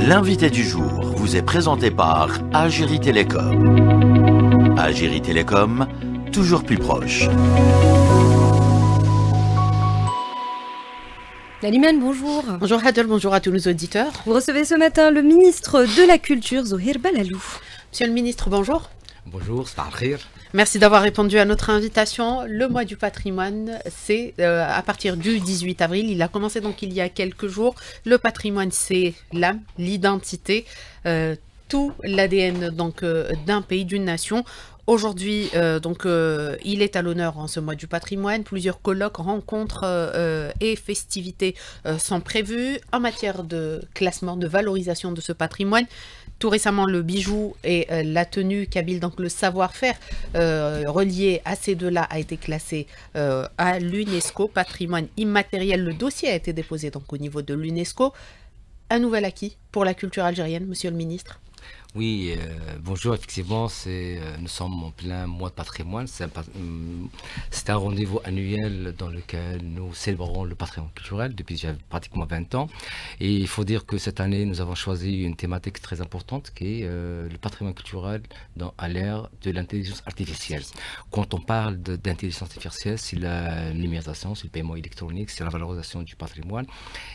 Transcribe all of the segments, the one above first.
L'invité du jour vous est présenté par Algérie Télécom. Algérie Télécom, toujours plus proche. Nalimane, bonjour. Bonjour Hadel, bonjour à tous nos auditeurs. Vous recevez ce matin le ministre de la Culture, Zohir Balalou. Monsieur le ministre, bonjour. Bonjour, c'est Al-Khir. Merci d'avoir répondu à notre invitation. Le mois du patrimoine, c'est à partir du 18 avril. Il a commencé donc il y a quelques jours. Le patrimoine, c'est l'âme, l'identité, tout l'ADN donc d'un pays, d'une nation. Aujourd'hui, il est à l'honneur en ce mois du patrimoine. Plusieurs colloques, rencontres et festivités sont prévues en matière de classement, de valorisation de ce patrimoine. Tout récemment, le bijou et la tenue kabyle, donc le savoir-faire relié à ces deux-là, a été classé à l'UNESCO, patrimoine immatériel. Le dossier a été déposé donc au niveau de l'UNESCO. Un nouvel acquis pour la culture algérienne, monsieur le ministre? Oui, bonjour, effectivement, nous sommes en plein mois de patrimoine. C'est un rendez-vous annuel dans lequel nous célébrons le patrimoine culturel depuis déjà pratiquement 20 ans. Et il faut dire que cette année, nous avons choisi une thématique très importante qui est le patrimoine culturel à l'ère de l'intelligence artificielle. Quand on parle d'intelligence artificielle, c'est la numérisation, c'est le paiement électronique, c'est la valorisation du patrimoine.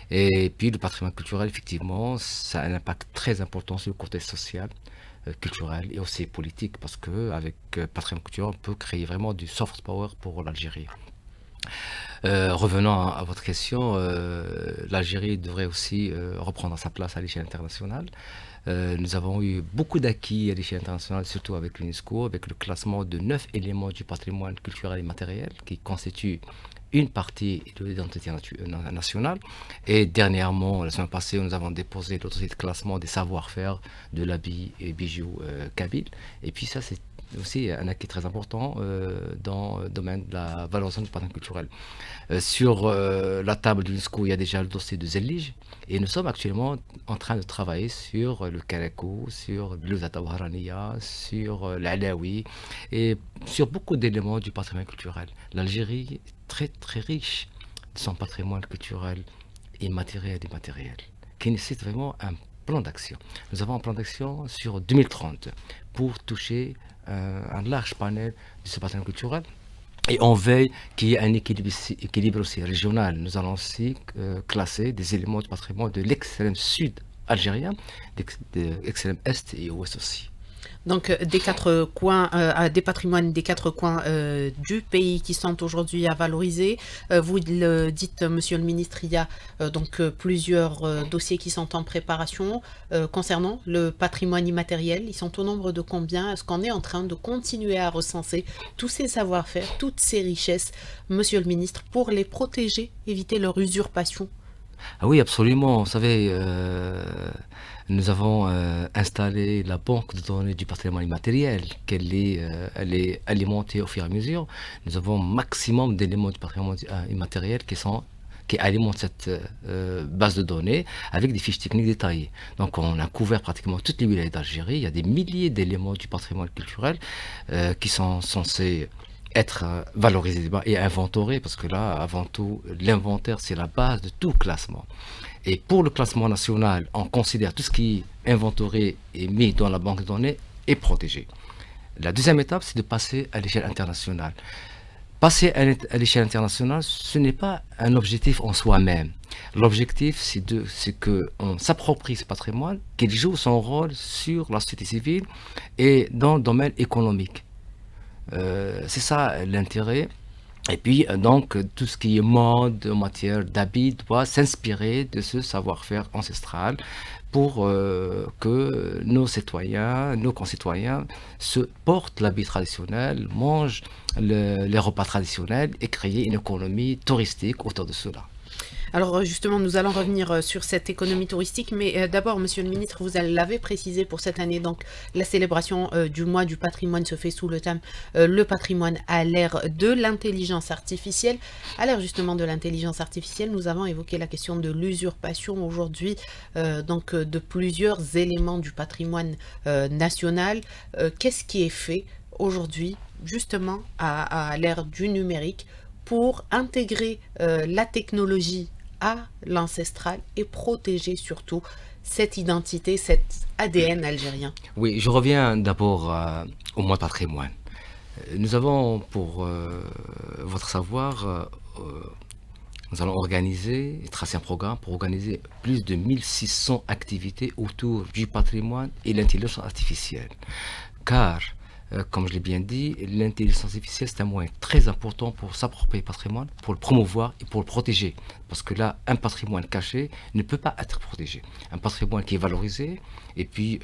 Et puis le patrimoine culturel, effectivement, ça a un impact très important sur le contexte social, culturel et aussi politique, parce qu'avec patrimoine culturel, on peut créer vraiment du soft power pour l'Algérie. Revenons à votre question, l'Algérie devrait aussi reprendre sa place à l'échelle internationale. Nous avons eu beaucoup d'acquis à l'échelle internationale, surtout avec l'UNESCO, avec le classement de 9 éléments du patrimoine culturel et matériel qui constituent une partie de l'identité nationale. Et dernièrement, la semaine passée, nous avons déposé le dossier de classement des savoir-faire de l'habit et bijoux kabyle. Et puis ça, c'est aussi un acquis très important dans le domaine de la valorisation du patrimoine culturel. Sur la table de l'UNESCO, il y a déjà le dossier de Zellige. Et nous sommes actuellement en train de travailler sur le Karakou, sur l'Ouzata Waharaniya, sur l'Alaoui et sur beaucoup d'éléments du patrimoine culturel. L'Algérie est très très riche de son patrimoine culturel immatériel et matériel, qui nécessite vraiment un plan d'action. Nous avons un plan d'action sur 2030 pour toucher un large panel de ce patrimoine culturel. Et on veille qu'il y ait un équilibre aussi régional. Nous allons aussi classer des éléments du patrimoine de l'extrême sud algérien, de l'extrême est et ouest aussi. Donc des quatre coins, des patrimoines des quatre coins du pays qui sont aujourd'hui à valoriser. Vous le dites, monsieur le ministre, il y a donc plusieurs dossiers qui sont en préparation concernant le patrimoine immatériel. Ils sont au nombre de combien? Est-ce qu'on est en train de continuer à recenser tous ces savoir-faire, toutes ces richesses, monsieur le ministre, pour les protéger, éviter leur usurpation? Ah oui, absolument. Vous savez, nous avons installé la banque de données du patrimoine immatériel, elle est alimentée au fur et à mesure. Nous avons un maximum d'éléments du patrimoine immatériel qui alimentent cette base de données avec des fiches techniques détaillées. Donc on a couvert pratiquement toutes les wilayas d'Algérie. Il y a des milliers d'éléments du patrimoine culturel qui sont censés être valorisés et inventorés, parce que là, avant tout, l'inventaire, c'est la base de tout classement. Et pour le classement national, on considère tout ce qui est inventoré et mis dans la banque de données est protégé. La deuxième étape, c'est de passer à l'échelle internationale. Passer à l'échelle internationale, ce n'est pas un objectif en soi-même. L'objectif, c'est qu'on s'approprie ce patrimoine, qu'il joue son rôle sur la société civile et dans le domaine économique. C'est ça l'intérêt. Et puis donc tout ce qui est mode en matière d'habits doit s'inspirer de ce savoir-faire ancestral pour que nos citoyens, nos concitoyens se portent l'habit traditionnel, mangent les repas traditionnels et créer une économie touristique autour de cela. Alors justement, nous allons revenir sur cette économie touristique, mais d'abord, monsieur le ministre, vous l'avez précisé pour cette année, donc la célébration du mois du patrimoine se fait sous le thème le patrimoine à l'ère de l'intelligence artificielle. À l'ère justement de l'intelligence artificielle, nous avons évoqué la question de l'usurpation aujourd'hui, donc de plusieurs éléments du patrimoine national. Qu'est-ce qui est fait aujourd'hui, justement, à l'ère du numérique pour intégrer la technologie à l'ancestral et protéger surtout cette identité, cet ADN algérien? Oui, je reviens d'abord au mois de patrimoine. Nous avons, pour votre savoir, nous allons organiser, tracer un programme pour organiser plus de 1600 activités autour du patrimoine et l'intelligence artificielle. Car, comme je l'ai bien dit, l'intelligence artificielle, c'est un moyen très important pour s'approprier le patrimoine, pour le promouvoir et pour le protéger. Parce que là, un patrimoine caché ne peut pas être protégé. Un patrimoine qui est valorisé et puis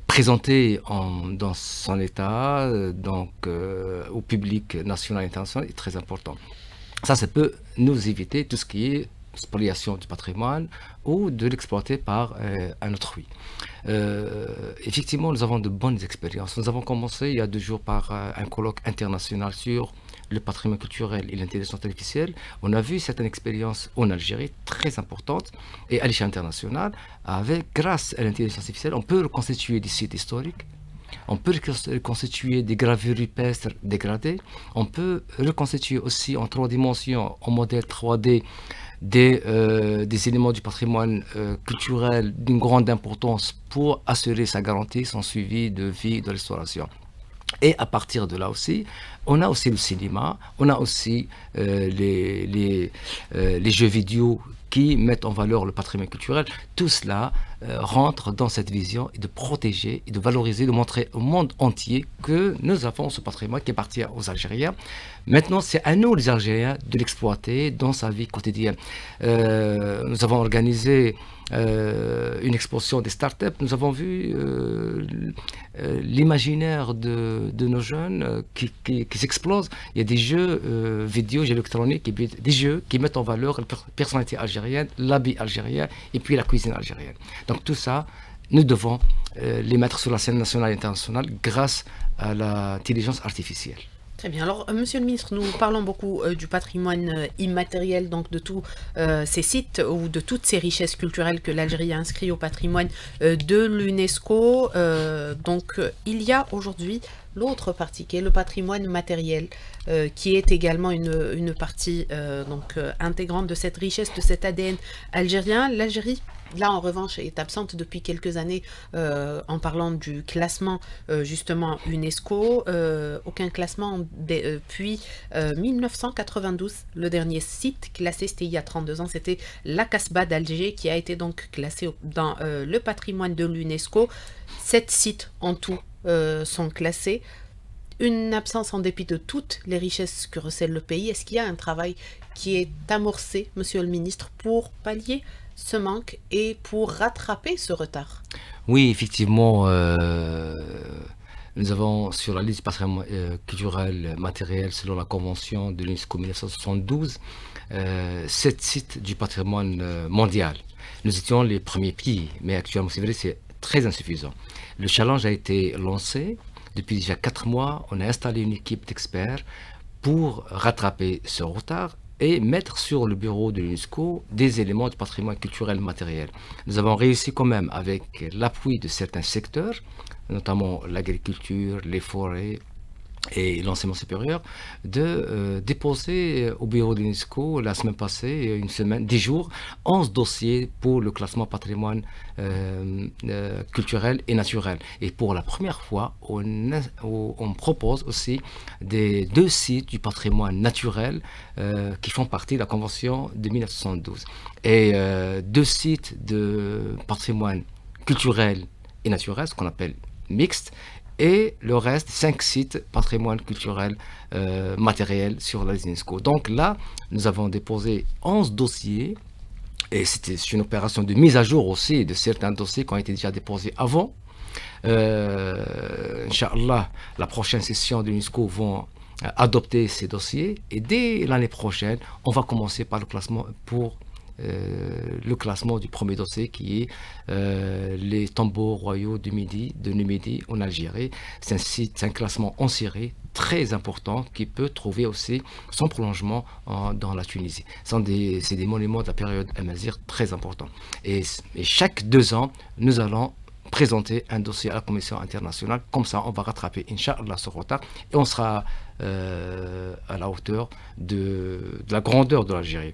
présenté dans son état, au public national et international, est très important. Ça peut nous éviter tout ce qui est spoliation du patrimoine ou de l'exploiter par un autrui. Effectivement, nous avons de bonnes expériences. Nous avons commencé il y a 2 jours par un colloque international sur le patrimoine culturel et l'intelligence artificielle. On a vu certaines expériences en Algérie très importantes et à l'échelle internationale. Grâce à l'intelligence artificielle, on peut reconstituer des sites historiques. On peut reconstituer des gravures rupestres dégradées. On peut reconstituer aussi en 3 dimensions, en modèle 3D, des éléments du patrimoine culturel d'une grande importance pour assurer sa garantie, son suivi de vie, de restauration. Et à partir de là aussi, on a aussi le cinéma, on a aussi les jeux vidéo qui mettent en valeur le patrimoine culturel. Tout cela rentre dans cette vision de protéger et de valoriser, de montrer au monde entier que nous avons ce patrimoine qui appartient aux Algériens. Maintenant, c'est à nous les Algériens de l'exploiter dans sa vie quotidienne. Nous avons organisé une exposition des startups. Nous avons vu l'imaginaire de nos jeunes qui s'explose. Il y a des jeux vidéo, jeux électroniques, des jeux qui mettent en valeur la personnalité algérienne, l'habit algérien et puis la cuisine algérienne. Donc tout ça, nous devons les mettre sur la scène nationale et internationale grâce à l'intelligence artificielle. Très bien. Alors, Monsieur le Ministre, nous parlons beaucoup du patrimoine immatériel, donc de tous ces sites ou de toutes ces richesses culturelles que l'Algérie a inscrites au patrimoine de l'UNESCO. Il y a aujourd'hui l'autre partie qui est le patrimoine matériel, qui est également une partie intégrante de cette richesse, de cet ADN algérien. L'Algérie, là, en revanche, est absente depuis quelques années en parlant du classement, justement, UNESCO. Aucun classement depuis 1992. Le dernier site classé, c'était il y a 32 ans, c'était la Casbah d'Alger, qui a été donc classé dans le patrimoine de l'UNESCO. 7 sites en tout sont classés. Une absence en dépit de toutes les richesses que recèle le pays. Est-ce qu'il y a un travail qui est amorcé, Monsieur le Ministre, pour pallier ce manque et pour rattraper ce retard? Oui, effectivement, nous avons sur la liste du patrimoine culturel matériel selon la convention de l'UNESCO 1972 7 sites du patrimoine mondial. Nous étions les premiers pays, mais actuellement, c'est vrai, c'est très insuffisant. Le challenge a été lancé. Depuis déjà 4 mois, on a installé une équipe d'experts pour rattraper ce retard et mettre sur le bureau de l'UNESCO des éléments du patrimoine culturel matériel. Nous avons réussi quand même, avec l'appui de certains secteurs, notamment l'agriculture, les forêts et l'enseignement supérieur, de déposer au bureau de l'UNESCO la semaine passée, 10 jours, 11 dossiers pour le classement patrimoine culturel et naturel. Et pour la première fois, on propose aussi 2 sites du patrimoine naturel qui font partie de la convention de 1972. Et 2 sites de patrimoine culturel et naturel, ce qu'on appelle mixte, et le reste, 5 sites patrimoine culturel matériel sur la liste UNESCO. Donc là, nous avons déposé 11 dossiers, et c'était une opération de mise à jour aussi de certains dossiers qui ont été déjà déposés avant. Inch'Allah, la prochaine session de l'UNESCO vont adopter ces dossiers, et dès l'année prochaine, on va commencer par le classement le classement du premier dossier qui est les tombeaux royaux de Numidie en Algérie. C'est un classement en série très important qui peut trouver aussi son prolongement dans la Tunisie. C'est des monuments de la période amazigh très importants. Et chaque 2 ans, nous allons présenter un dossier à la Commission internationale. Comme ça, on va rattraper, Inch'Allah, ce retard et on sera à la hauteur de la grandeur de l'Algérie.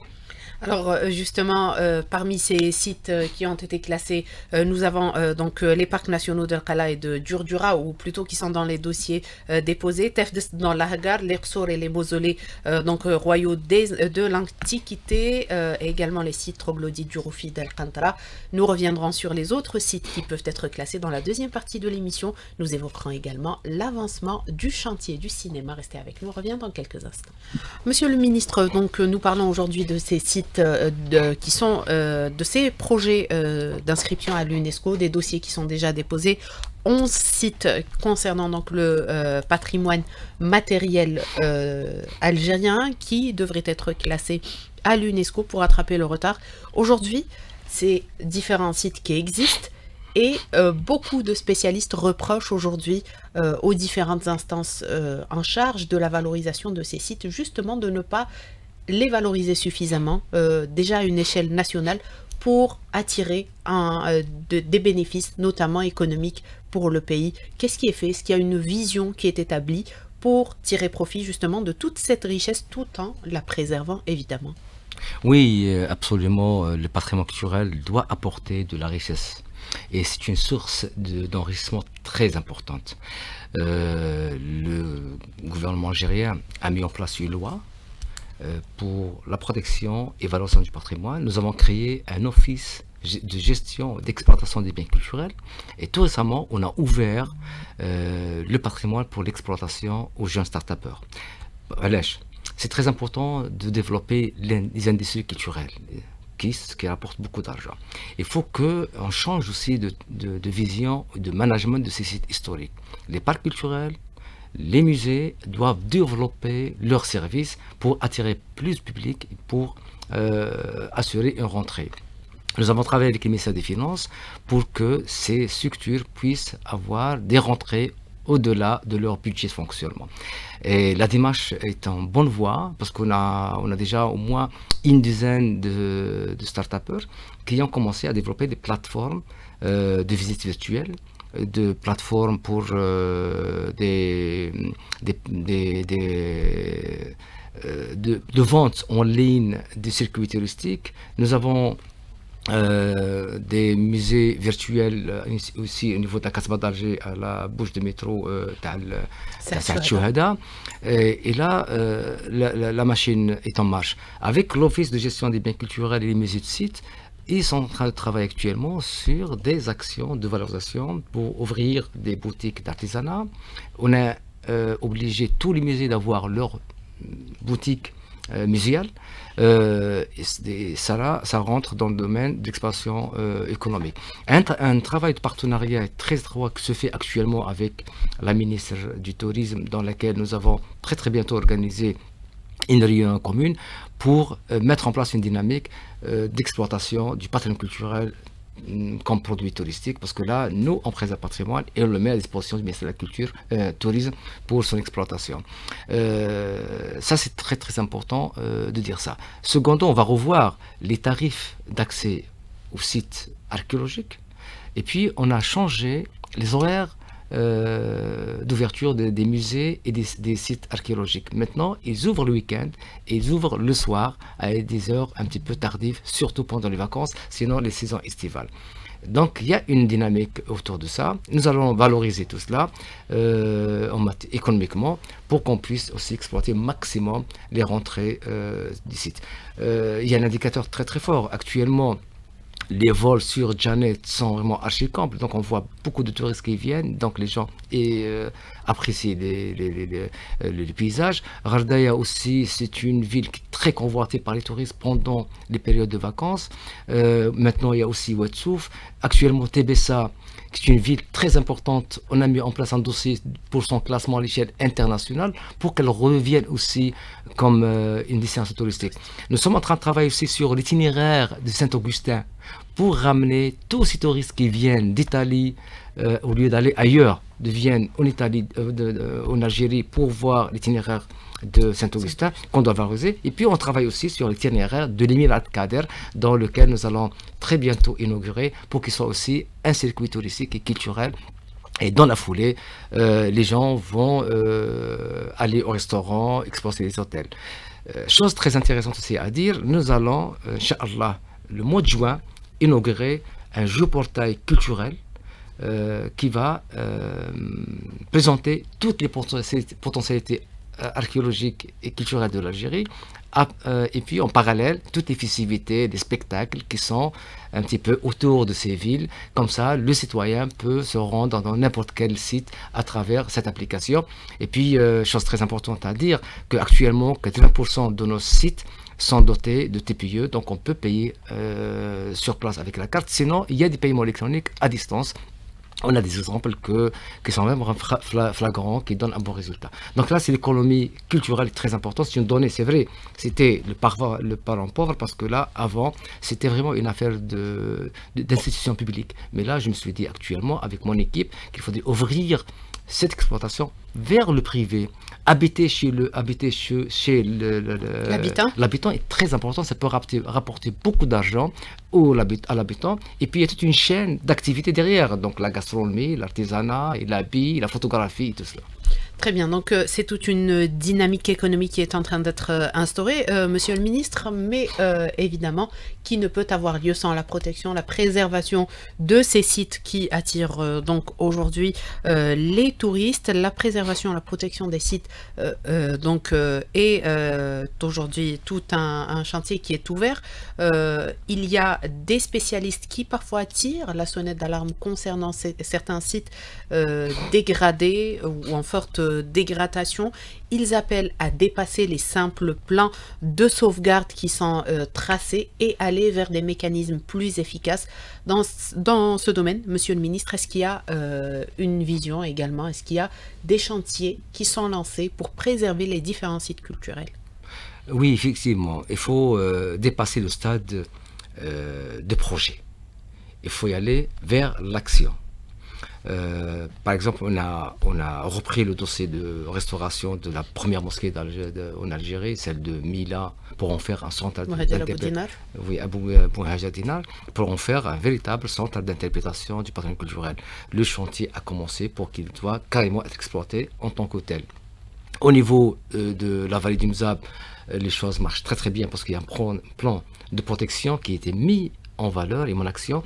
Alors justement, parmi ces sites qui ont été classés, nous avons donc les parcs nationaux de Qala et de Djurdjura, ou plutôt qui sont dans les dossiers déposés, Tefdes dans l'Ahgar, l'Iqsour et les mausolées donc royaux de l'Antiquité, et également les sites troglodytes du Roufi d'Al-Qantara. Nous reviendrons sur les autres sites qui peuvent être classés dans la deuxième partie de l'émission. Nous évoquerons également l'avancement du chantier du cinéma. Restez avec nous, on revient dans quelques instants. Monsieur le ministre, donc nous parlons aujourd'hui de ces sites qui sont de ces projets d'inscription à l'UNESCO, des dossiers qui sont déjà déposés, 11 sites concernant donc le patrimoine matériel algérien qui devraient être classés à l'UNESCO pour rattraper le retard. Aujourd'hui, ces différents sites qui existent et beaucoup de spécialistes reprochent aujourd'hui aux différentes instances en charge de la valorisation de ces sites justement de ne pas les valoriser suffisamment, déjà à une échelle nationale, pour attirer des bénéfices, notamment économiques, pour le pays. Qu'est-ce qui est fait? Est-ce qu'il y a une vision qui est établie pour tirer profit justement de toute cette richesse tout en la préservant, évidemment? Oui, absolument. Le patrimoine culturel doit apporter de la richesse. Et c'est une source d'enrichissement très importante. Le gouvernement algérien a mis en place une loi pour la protection et valorisation du patrimoine. Nous avons créé un office de gestion d'exploitation des biens culturels et tout récemment on a ouvert le patrimoine pour l'exploitation aux jeunes start-upers. C'est très important de développer les industries culturelles qui rapportent beaucoup d'argent. Il faut qu'on change aussi de vision, de management de ces sites historiques. Les parcs culturels, les musées doivent développer leurs services pour attirer plus de public, pour assurer une rentrée. Nous avons travaillé avec le ministère des Finances pour que ces structures puissent avoir des rentrées au-delà de leur budget de fonctionnement. Et la démarche est en bonne voie parce qu'on a déjà au moins une dizaine de start-upers qui ont commencé à développer des plateformes de visites virtuelles, de plateformes pour de vente en ligne des circuits touristiques. Nous avons des musées virtuels aussi au niveau de la Casbah d'Alger à la bouche de métro Saad Chouhada. Et là, la machine est en marche. Avec l'Office de gestion des biens culturels et les musées de sites, ils sont en train de travailler actuellement sur des actions de valorisation pour ouvrir des boutiques d'artisanat. On a obligé tous les musées d'avoir leur boutique muséale. Ça rentre dans le domaine d'expansion économique. Un travail de partenariat très étroit qui se fait actuellement avec la ministre du Tourisme, dans laquelle nous avons très bientôt organisé une réunion commune pour mettre en place une dynamique d'exploitation du patrimoine culturel comme produit touristique, parce que là, nous, on préserve le patrimoine et on le met à disposition du ministère de la Culture, Tourisme, pour son exploitation. Ça, c'est très important de dire ça. Secondo, on va revoir les tarifs d'accès aux sites archéologiques, et puis on a changé les horaires d'ouverture des musées et des sites archéologiques. Maintenant, ils ouvrent le week-end et ils ouvrent le soir à des heures un petit peu tardives, surtout pendant les vacances, sinon les saisons estivales. Donc, il y a une dynamique autour de ça. Nous allons valoriser tout cela économiquement pour qu'on puisse aussi exploiter au maximum les rentrées du site. Il y a un indicateur très fort. Actuellement, les vols sur Janet sont vraiment archi-comples, donc on voit beaucoup de touristes qui viennent, donc les gens apprécient les paysages. Ghardaya aussi, c'est une ville qui est très convoitée par les touristes pendant les périodes de vacances. Maintenant, il y a aussi Ouadsouf. Actuellement, Tébessa, qui est une ville très importante, on a mis en place un dossier pour son classement à l'échelle internationale pour qu'elle revienne aussi comme une destination touristique. Nous sommes en train de travailler aussi sur l'itinéraire de Saint-Augustin pour ramener tous ces touristes qui viennent d'Italie au lieu d'aller ailleurs de Vienne en Italie, en Algérie, pour voir l'itinéraire de Saint-Augustin qu'on doit valoriser. Et puis on travaille aussi sur l'itinéraire de l'Émir Al-Kader, dans lequel nous allons très bientôt inaugurer, pour qu'il soit aussi un circuit touristique et culturel. Et dans la foulée, les gens vont aller au restaurant, explorer les hôtels. Chose très intéressante aussi à dire, nous allons, Inch'Allah, le mois de juin, inaugurer un géoportail culturel qui va présenter toutes les potentialités archéologiques et culturelles de l'Algérie, et puis en parallèle toutes les festivités, les spectacles qui sont un petit peu autour de ces villes. Comme ça, le citoyen peut se rendre dans n'importe quel site à travers cette application. Et puis, chose très importante à dire, qu'actuellement 80% de nos sites sont dotés de TPE, donc on peut payer sur place avec la carte. Sinon, il y a des paiements électroniques à distance. On a des exemples qui sont même flagrants, qui donnent un bon résultat. Donc là, c'est l'économie culturelle très importante. C'est une donnée, c'est vrai, c'était le parent pauvre, parce que là, avant, c'était vraiment une affaire d'institution publique. Mais là, je me suis dit actuellement, avec mon équipe, qu'il faudrait ouvrir cette exploitation vers le privé. Habiter chez l'habitant est très important, ça peut rapporter beaucoup d'argent à l'habitant, et puis il y a toute une chaîne d'activités derrière, donc la gastronomie, l'artisanat, l'habit, la photographie, et tout cela. Très bien, donc c'est toute une dynamique économique qui est en train d'être instaurée, monsieur le ministre, mais évidemment, qui ne peut avoir lieu sans la protection, la préservation de ces sites qui attirent donc aujourd'hui les touristes. La préservation, la protection des sites est aujourd'hui tout un chantier qui est ouvert. Il y a des spécialistes qui parfois tirent la sonnette d'alarme concernant certains sites dégradés ou en forte dégradation. Ils appellent à dépasser les simples plans de sauvegarde qui sont tracés et aller vers des mécanismes plus efficaces. Dans ce domaine, monsieur le ministre, est-ce qu'il y a une vision également? Est-ce qu'il y a des chantiers qui sont lancés pour préserver les différents sites culturels? Oui, effectivement. Il faut dépasser le stade de projet. Il faut y aller vers l'action. Par exemple, on a repris le dossier de restauration de la première mosquée en Algérie, celle de Mila, pour en faire un centre d'interprétation. Oui, pour en faire un véritable centre d'interprétation du patrimoine culturel. Le chantier a commencé pour qu'il doit carrément être exploité en tant que tel. Au niveau de la vallée du Mzab, les choses marchent très très bien, parce qu'il y a un plan de protection qui a été mis en valeur et en action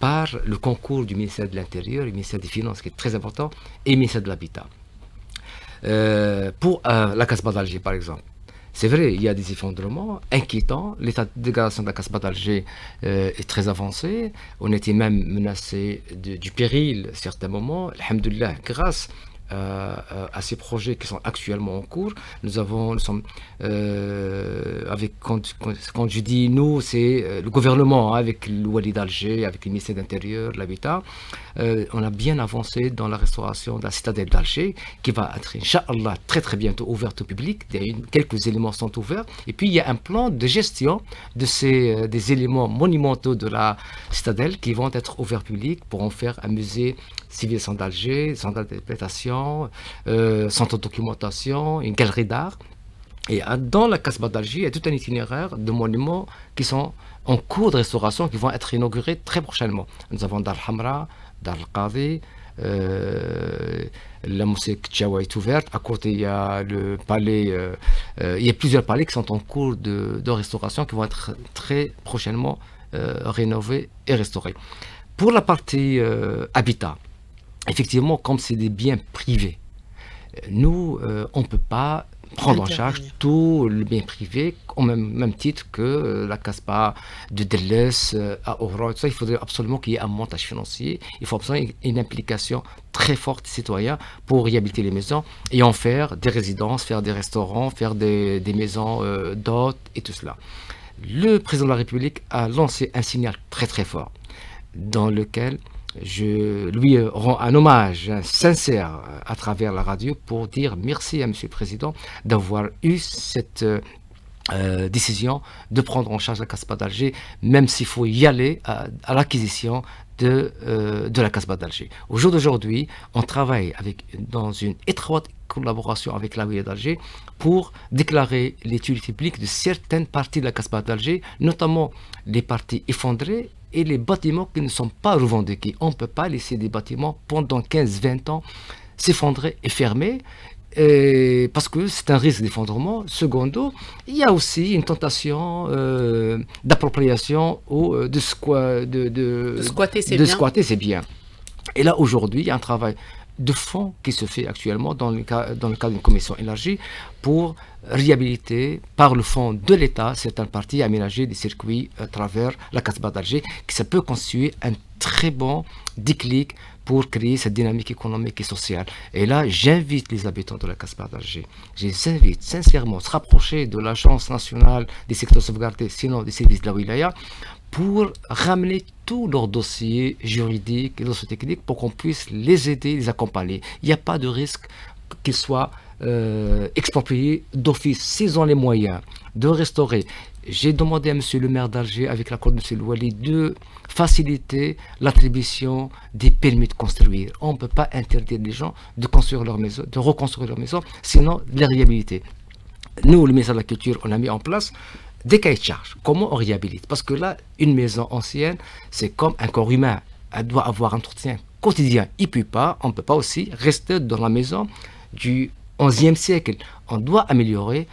par le concours du ministère de l'Intérieur, du ministère des Finances, qui est très important, et le ministère de l'Habitat. Pour la Casbah d'Alger, par exemple, c'est vrai, il y a des effondrements inquiétants. L'état de dégradation de la Casbah d'Alger est très avancé. On était même menacé du péril à certains moments. Alhamdoulilah, grâce à ces projets qui sont actuellement en cours, nous sommes avec, quand je dis nous, c'est le gouvernement, avec le Wali d'Alger, avec le ministère de l'Intérieur, de l'Habitat. On a bien avancé dans la restauration de la citadelle d'Alger, qui va être, Inch'Allah, très très bientôt ouverte au public. Quelques éléments sont ouverts. Et puis il y a un plan de gestion de des éléments monumentaux de la citadelle qui vont être ouverts au public, pour en faire un musée civilisation d'Alger, centre d'interprétation, centre de documentation, une galerie d'art. Et dans la Casbah d'Alger, il y a tout un itinéraire de monuments qui sont en cours de restauration, qui vont être inaugurés très prochainement. Nous avons Dar Hamra, Dar Al-Qadi, la mosquée Ktchawa est ouverte. À côté, il y a le palais, il y a plusieurs palais qui sont en cours de restauration, qui vont être très prochainement rénovés et restaurés. Pour la partie habitat, effectivement, comme c'est des biens privés, nous, on ne peut pas prendre en charge tout le bien privé au même titre que la Casbah de Delès à Oran. Il faudrait absolument qu'il y ait un montage financier. Il faut absolument une implication très forte des citoyens pour réhabiliter les maisons et en faire des résidences, faire des restaurants, faire des maisons d'hôtes et tout cela. Le président de la République a lancé un signal très très fort, dans lequel je lui rends un hommage sincère à travers la radio, pour dire merci à M. le Président d'avoir eu cette décision de prendre en charge la Casbah d'Alger, même s'il faut y aller à l'acquisition de la Casbah d'Alger. Au jour d'aujourd'hui, on travaille dans une étroite collaboration avec la wilaya d'Alger pour déclarer l'utilité publique de certaines parties de la Casbah d'Alger, notamment les parties effondrées et les bâtiments qui ne sont pas revendiqués. On ne peut pas laisser des bâtiments pendant 15-20 ans s'effondrer et fermer. Parce que c'est un risque d'effondrement. Secondo, il y a aussi une tentation d'appropriation ou de squatter ces biens. Et là, aujourd'hui, il y a un travail de fond qui se fait actuellement dans le cadre d'une commission élargie pour réhabiliter par le fonds de l'État certaines parties, aménager des circuits à travers la Casbah d'Alger, qui ça peut constituer un très bon déclic pour créer cette dynamique économique et sociale. Et là, j'invite les habitants de la Casbah d'Alger, je les invite sincèrement à se rapprocher de l'Agence nationale des secteurs sauvegardés, sinon des services de la wilaya, pour ramener tous leurs dossiers juridiques et dossiers techniques pour qu'on puisse les aider, les accompagner. Il n'y a pas de risque qu'ils soient expropriés d'office s'ils ont les moyens de restaurer. J'ai demandé à M. le maire d'Alger, avec l'accord de M. Louali, de faciliter l'attribution des permis de construire. On ne peut pas interdire les gens de construire leur maison, de reconstruire leur maison, sinon les réhabiliter. Nous, le ministère de la Culture, on a mis en place des cahiers de charges. Comment on réhabilite? Parce que là, une maison ancienne, c'est comme un corps humain. Elle doit avoir un entretien quotidien. On ne peut pas aussi rester dans la maison du XIe siècle. On doit améliorer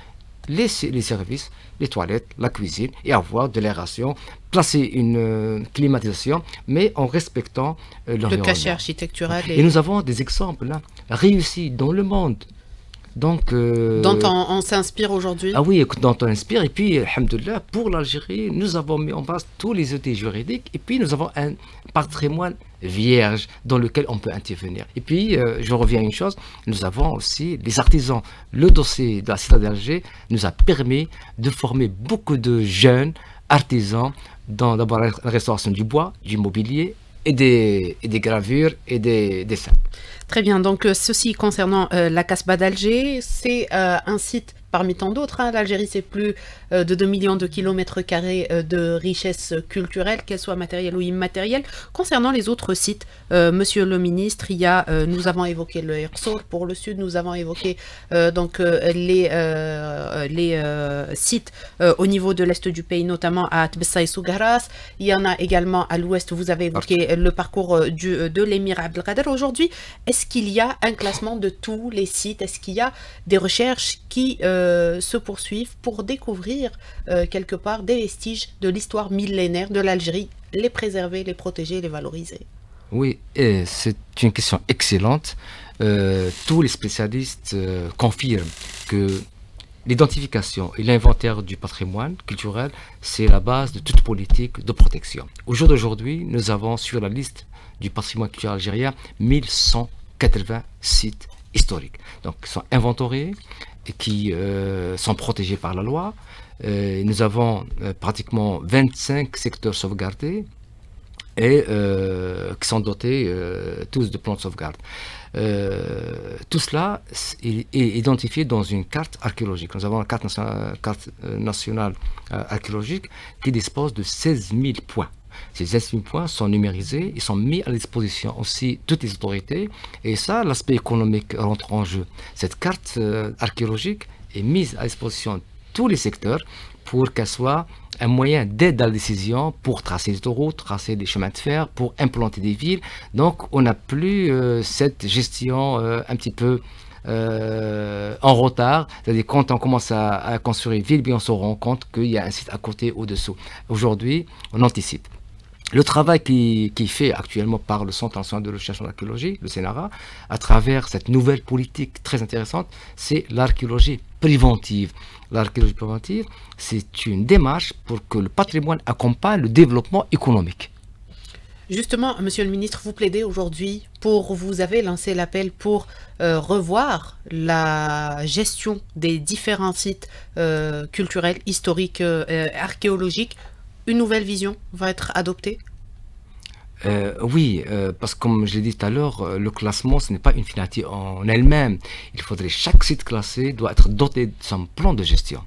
les services, les toilettes, la cuisine et avoir de l'aération, placer une climatisation, mais en respectant l'environnement. Le cachet architectural. Et nous avons des exemples là, réussis dans le monde. Donc, dont on s'inspire aujourd'hui. Ah oui, dont on inspire. Et puis, alhamdoulilah, pour l'Algérie, nous avons mis en place tous les outils juridiques. Et puis, nous avons un patrimoine vierge dans lequel on peut intervenir. Et puis, je reviens à une chose, nous avons aussi les artisans. Le dossier de la Cité d'Alger nous a permis de former beaucoup de jeunes artisans dans d'abord la restauration du bois, du mobilier et des gravures et des dessins. Très bien, donc ceci concernant la Casbah d'Alger, c'est un site parmi tant d'autres. L'Algérie, c'est plus de 2 millions de kilomètres carrés de richesses culturelles, qu'elles soient matérielles ou immatérielles. Concernant les autres sites, Monsieur le ministre, nous avons évoqué le Hirsor pour le sud, nous avons évoqué les sites au niveau de l'est du pays, notamment à Tbessa et Sougaras. Il y en a également à l'ouest, vous avez évoqué le parcours de l'émir Abdelkader. Aujourd'hui, est-ce qu'il y a un classement de tous les sites? Est-ce qu'il y a des recherches qui se poursuivent pour découvrir quelque part des vestiges de l'histoire millénaire de l'Algérie, les préserver, les protéger, les valoriser? Oui, c'est une question excellente. Tous les spécialistes confirment que l'identification et l'inventaire du patrimoine culturel, c'est la base de toute politique de protection. Au jour d'aujourd'hui, nous avons sur la liste du patrimoine culturel algérien 1180 sites historiques. Donc, ils sont inventoriés et qui sont protégés par la loi. Nous avons pratiquement 25 secteurs sauvegardés et qui sont dotés tous de plans de sauvegarde. Tout cela est identifié dans une carte archéologique. Nous avons la carte nationale archéologique qui dispose de 16 000 points. Ces 16 000 points sont numérisés, ils sont mis à disposition aussi de toutes les autorités, et ça, l'aspect économique rentre en jeu. Cette carte archéologique est mise à disposition de tous les secteurs pour qu'elle soit un moyen d'aide à la décision pour tracer des autoroutes, tracer des chemins de fer, pour implanter des villes. Donc, on n'a plus cette gestion un petit peu en retard, c'est-à-dire quand on commence à construire une ville, bien on se rend compte qu'il y a un site à côté ou dessous. Aujourd'hui, on anticipe. Le travail qui est fait actuellement par le Centre national de recherche en archéologie, le CNRA, à travers cette nouvelle politique très intéressante, c'est l'archéologie préventive. L'archéologie préventive, c'est une démarche pour que le patrimoine accompagne le développement économique. Justement, Monsieur le ministre, vous plaidez aujourd'hui vous avez lancé l'appel pour revoir la gestion des différents sites culturels, historiques, archéologiques. Une nouvelle vision va être adoptée? Oui, parce que comme je l'ai dit tout à l'heure, le classement, ce n'est pas une finalité en elle-même. Il faudrait, chaque site classé doit être doté de son plan de gestion.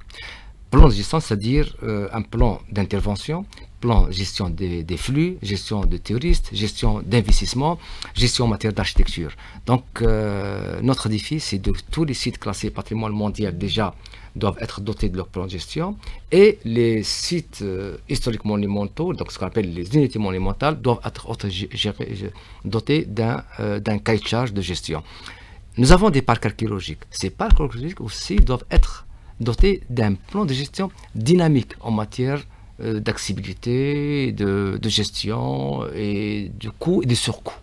plan de gestion, c'est-à-dire un plan d'intervention, plan gestion des flux, gestion de touristes, gestion d'investissement, gestion en matière d'architecture. Donc, notre défi, c'est de tous les sites classés patrimoine mondial déjà doivent être dotés de leur plan de gestion et les sites historiques monumentaux, donc ce qu'on appelle les unités monumentales, doivent être dotés d'un cahier de charge de gestion. Nous avons des parcs archéologiques. Ces parcs archéologiques aussi doivent être dotés d'un plan de gestion dynamique en matière d'accessibilité, de gestion et du coût et du surcoût.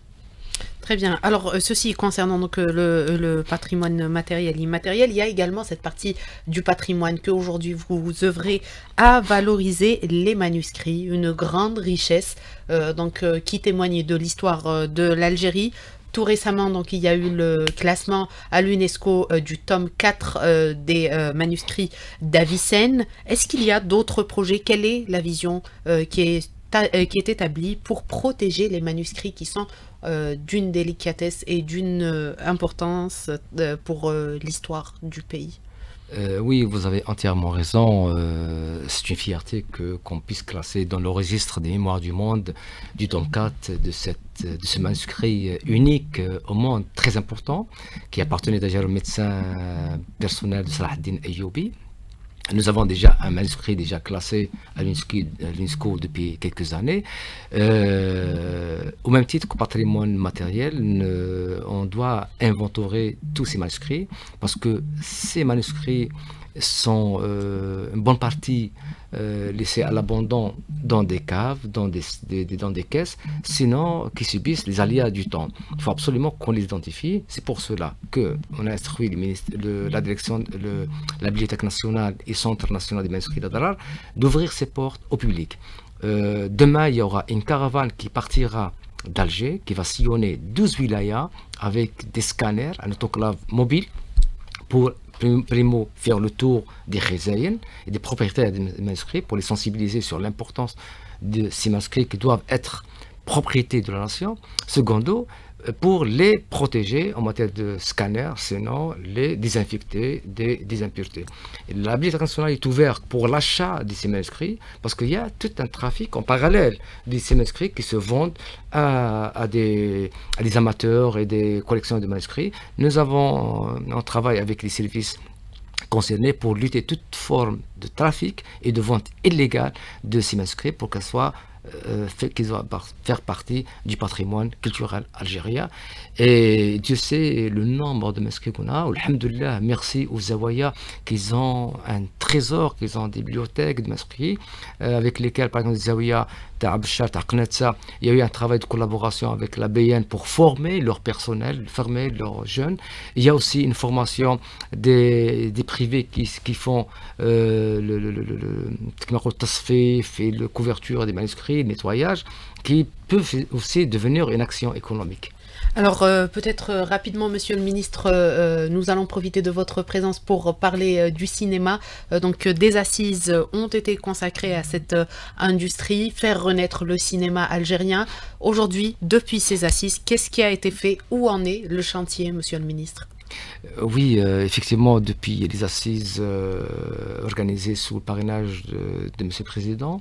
Très bien. Alors, ceci concernant donc le patrimoine matériel et immatériel, il y a également cette partie du patrimoine qu'aujourd'hui vous œuvrez à valoriser, les manuscrits, une grande richesse qui témoigne de l'histoire de l'Algérie. Tout récemment, donc, il y a eu le classement à l'UNESCO du tome 4 des manuscrits d'Avicenne. Est-ce qu'il y a d'autres projets? Quelle est la vision qui est établie pour protéger les manuscrits qui sont d'une délicatesse et d'une importance pour l'histoire du pays? Oui, vous avez entièrement raison. C'est une fierté qu'on puisse classer dans le registre des mémoires du monde du tome 4 de ce manuscrit unique au monde, très important, qui appartenait d'ailleurs au médecin personnel de Salah ad-Din Ayyoubi. Nous avons déjà un manuscrit déjà classé à l'UNESCO depuis quelques années. Au même titre qu'au patrimoine matériel, on doit inventorier tous ces manuscrits parce que ces manuscrits sont une bonne partie laissés à l'abandon dans des caves, dans des caisses, sinon qui subissent les aléas du temps. Il faut absolument qu'on les identifie. C'est pour cela qu'on a instruit la direction, la Bibliothèque nationale et Centre national des manuscrits d'Adrar d'ouvrir ses portes au public. Demain, il y aura une caravane qui partira d'Alger, qui va sillonner 12 wilayas avec des scanners, un autoclave mobile pour primo faire le tour des khazaïns et des propriétaires des manuscrits pour les sensibiliser sur l'importance de ces manuscrits qui doivent être propriété de la nation. Secondo, pour les protéger en matière de scanner, sinon les désinfecter des impuretés. Et la Bibliothèque nationale est ouverte pour l'achat de ces manuscrits parce qu'il y a tout un trafic en parallèle de ces manuscrits qui se vendent à des amateurs et des collectionneurs de manuscrits. On travaille avec les services concernés pour lutter toute forme de trafic et de vente illégale de ces manuscrits pour qu'ils doivent faire partie du patrimoine culturel algérien. Et Dieu sait le nombre de manuscrits qu'on a. Alhamdoulilah, merci aux Zawaya qu'ils ont un trésor, qu'ils ont des bibliothèques de manuscrits avec lesquels, par exemple, les Zawaya, il y a eu un travail de collaboration avec la BN pour former leur personnel, former leurs jeunes. Il y a aussi une formation des privés qui font le tasfif et la couverture des manuscrits, le nettoyage, qui peuvent aussi devenir une action économique. Alors peut-être rapidement, Monsieur le Ministre, nous allons profiter de votre présence pour parler du cinéma. Donc des assises ont été consacrées à cette industrie, faire renaître le cinéma algérien. Aujourd'hui, depuis ces assises, qu'est-ce qui a été fait? Où en est le chantier, Monsieur le Ministre? Oui, effectivement, depuis les assises organisées sous le parrainage de Monsieur le Président,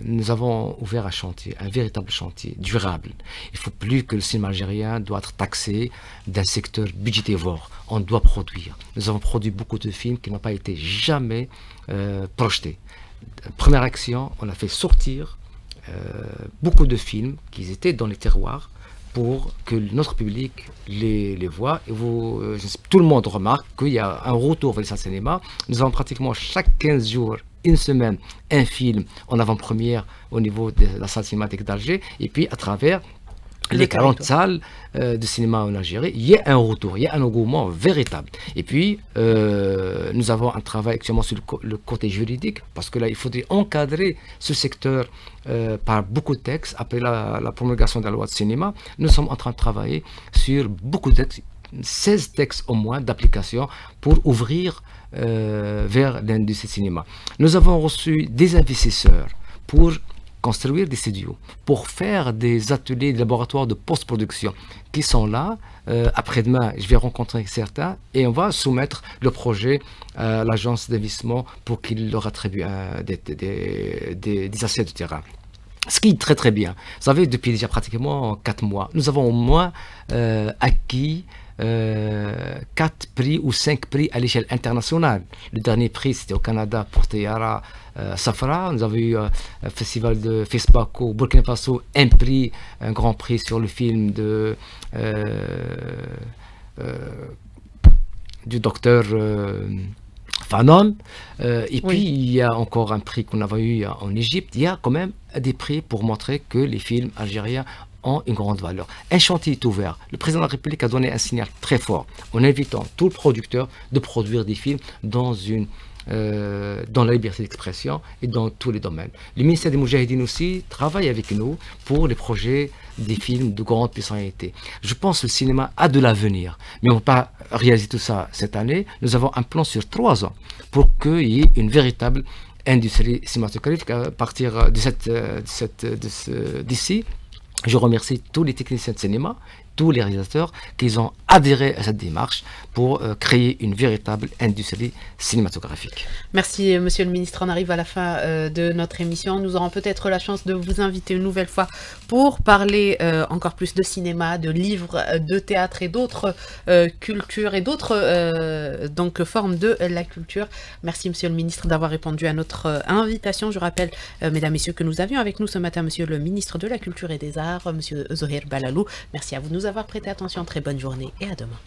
nous avons ouvert un chantier, un véritable chantier durable. Il ne faut plus que le cinéma algérien doit être taxé d'un secteur budgétivore. On doit produire. Nous avons produit beaucoup de films qui n'ont pas été jamais projetés. Première action, on a fait sortir beaucoup de films qui étaient dans les terroirs pour que notre public les voit. Et tout le monde remarque qu'il y a un retour vers le cinéma. Nous avons pratiquement chaque 15 jours, une semaine, un film en avant-première au niveau de la salle cinématique d'Alger. Et puis à travers les 40 salles de cinéma en Algérie, il y a un retour, il y a un engouement véritable. Et puis, nous avons un travail actuellement sur le côté juridique, parce que là, il faudrait encadrer ce secteur par beaucoup de textes. Après la promulgation de la loi de cinéma, nous sommes en train de travailler sur beaucoup de textes, 16 textes au moins d'application pour ouvrir vers l'industrie du cinéma. Nous avons reçu des investisseurs pour construire des studios, pour faire des ateliers, des laboratoires de post-production qui sont là. Après-demain, je vais rencontrer certains et on va soumettre le projet à l'agence d'investissement pour qu'il leur attribue des assiettes de terrain. Ce qui est très très bien. Vous savez, depuis déjà pratiquement 4 mois, nous avons au moins acquis 4 prix ou 5 prix à l'échelle internationale. Le dernier prix, c'était au Canada pour Teyara Safra. Nous avons eu un festival de FESPACO au Burkina Faso, un grand prix sur le film du docteur Fanon. Et puis, il y a encore un prix qu'on avait eu en Égypte. Il y a quand même des prix pour montrer que les films algériens ont une grande valeur. Un chantier est ouvert. Le président de la République a donné un signal très fort en invitant tous les producteurs de produire des films dans la liberté d'expression et dans tous les domaines. Le ministère des Moudjahidines aussi travaille avec nous pour les projets des films de grande puissance. Je pense que le cinéma a de l'avenir, mais on ne peut pas réaliser tout ça cette année. Nous avons un plan sur 3 ans pour qu'il y ait une véritable industrie cinématographique à partir d'ici. Je remercie tous les techniciens de cinéma, tous les réalisateurs qui ont adhéré à cette démarche pour créer une véritable industrie cinématographique. Merci Monsieur le Ministre, on arrive à la fin de notre émission. Nous aurons peut-être la chance de vous inviter une nouvelle fois pour parler encore plus de cinéma, de livres, de théâtre et d'autres cultures et d'autres formes de la culture. Merci Monsieur le Ministre d'avoir répondu à notre invitation. Je rappelle, Mesdames, Messieurs, que nous avions avec nous ce matin Monsieur le Ministre de la Culture et des Arts, Monsieur Zohair Balalou. Merci à vous de nous avoir prêté attention. Très bonne journée et à demain.